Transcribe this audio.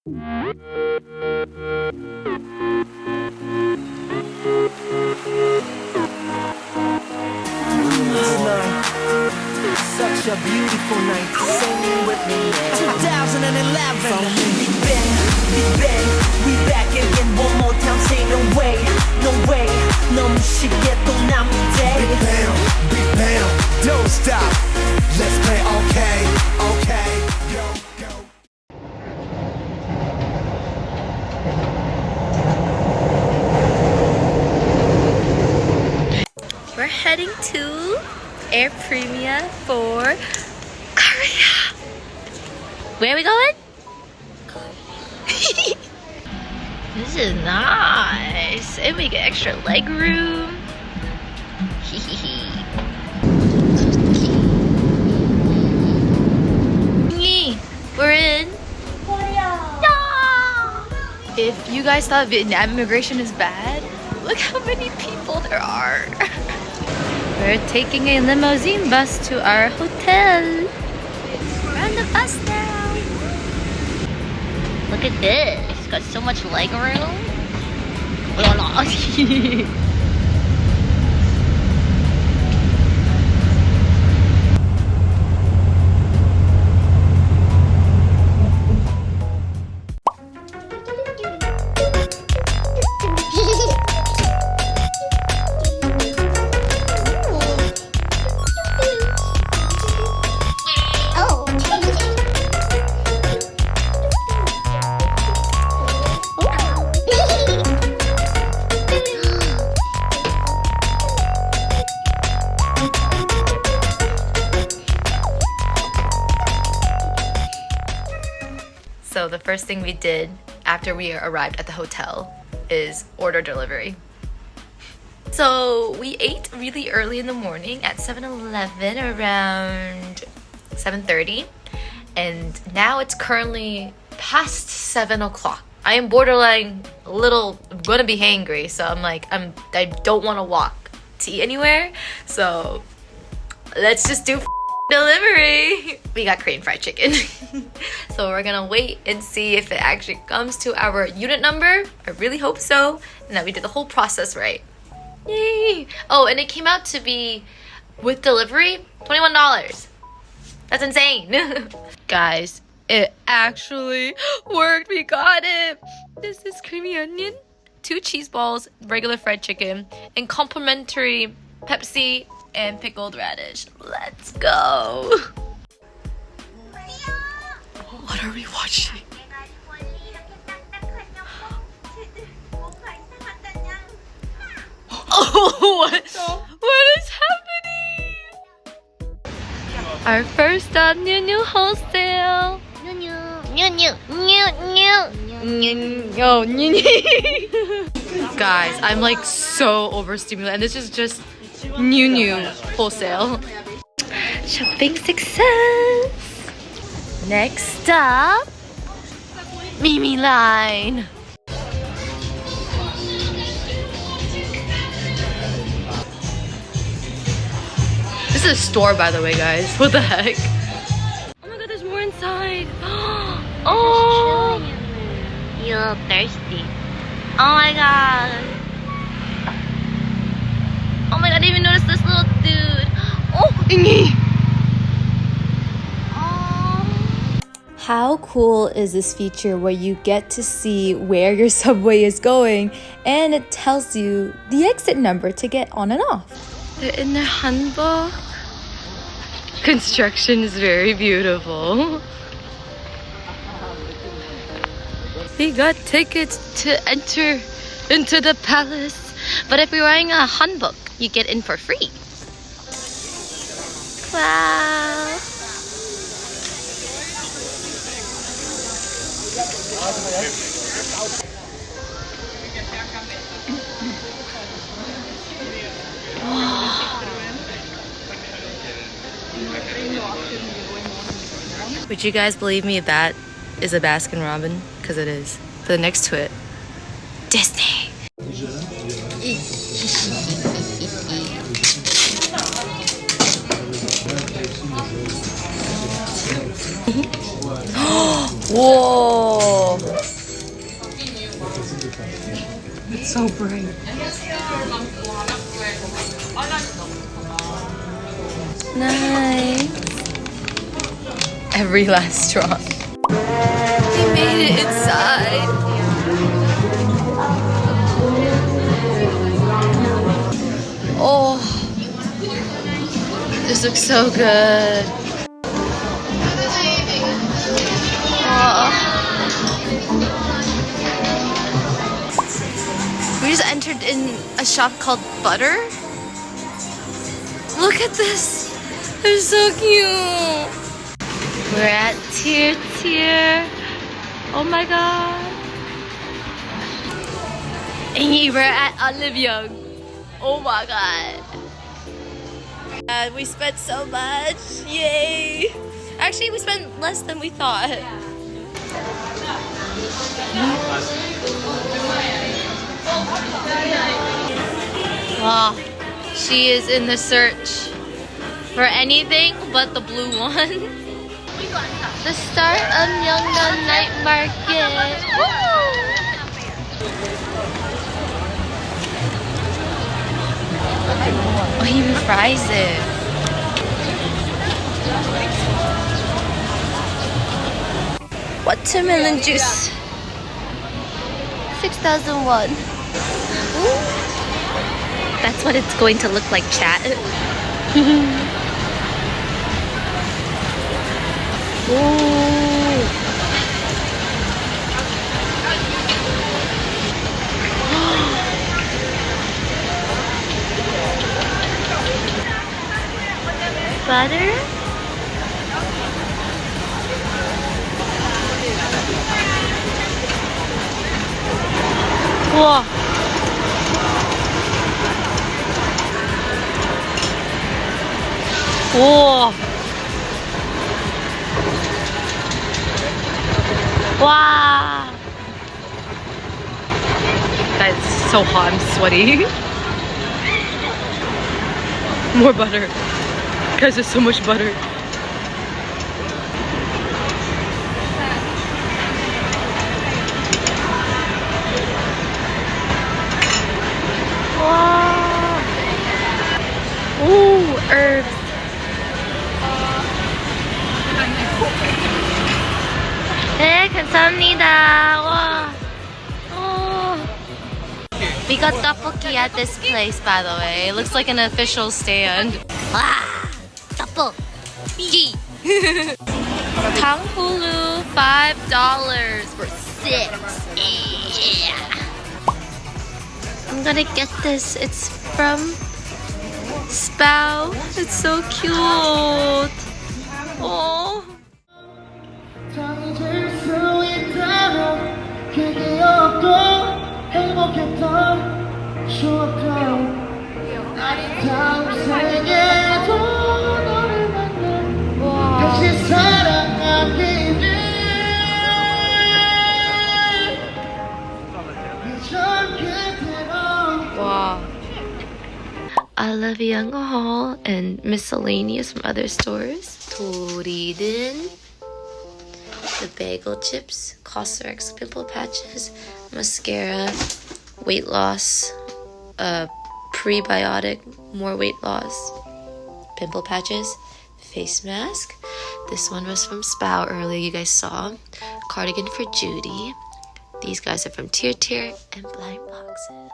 Such a beautiful night, sing with me. 2011. Big Bang, we back again one more time. Say no way, no way. 너무 쉽게 또 남은 day. Big Bang, don't stop. Let's play okay, okay. Go, go. We're heading to Air Premia for Korea. Where are we going? This is nice. And we get extra leg room. We're in Korea. If you guys thought Vietnam immigration is bad, look how many people there are. We're taking a limousine bus to our hotel. We're on the bus now. Look at this. It's got so much leg room. So the first thing we did after we arrived at the hotel is order delivery. So we ate really early in the morning at 7-Eleven around 7:30, and now it's currently past 7 o'clock. I am borderline a little gonna be hangry, so I'm like I don't want to walk to eat anywhere, so let's just do delivery. We got Korean fried chicken. So we're gonna wait and see if it actually comes to our unit number. I really hope so, and that we did the whole process right. Yay! Oh, and it came out to be, with delivery, $21. That's insane. Guys, it actually worked. We got it. This is creamy onion, 2 cheese balls, regular fried chicken, and complimentary Pepsi and pickled radish. Let's go. What are we watching? Oh, what is happening? Our first stop, nyunyu wholesale. Nyunyu, nyunyu, nyunyu, yo, nyunyu. Guys, I'm like so overstimulated, and this is just nyunyu wholesale. Shopping success. Next up, mimiline. This is a store, by the way, guys. What the heck? Oh my god, there's more inside. Oh, you're thirsty. Oh my god. Oh my god, I didn't even notice this little dude. Oh, Ingy. How cool is this feature where you get to see where your subway is going, and it tells you the exit number to get on and off. They're in their hanbok. Construction is very beautiful. We got tickets to enter into the palace, but if you're wearing a hanbok, you get in for free. Wow. Would you guys believe me if that is a Baskin Robbins? Because it is. But next to it, Disney. Whoa. It's so bright. Nice. Every last straw. We made it inside. Oh, this looks so good. We just entered in a shop called Butter. Look at this. They're so cute. We're at Tirtir. Oh my god. And we're at Olivia. Oh my god. And we spent so much. Yay. Actually, we spent less than we thought. Wow. She is in the search for anything but the blue one. The start of Myeongdong night market. Woo! Oh, he even fries it. Watermelon juice. 6,001. That's what it's going to look like, chat. Butter. Whoa. Whoa. Wow. That's so hot, I'm sweaty. More butter. Guys, there's so much butter. Wow. Ooh, herbs. 네, 감사합니다. 와. We got tteokbokki at this place, by the way. It looks like an official stand. Ah, tteokbokki. Tanghulu, $5 for 6. Yeah. I'm gonna get this. It's from Spow. It's so cute. Oh. Wow. I love Young and miscellaneous from other stores. Toridin. The bagel chips, Cosrx pimple patches, mascara, weight loss, prebiotic, more weight loss, pimple patches, face mask. This one was from Spow earlier, you guys saw. Cardigan for Judy. These guys are from Tirtir and blind boxes.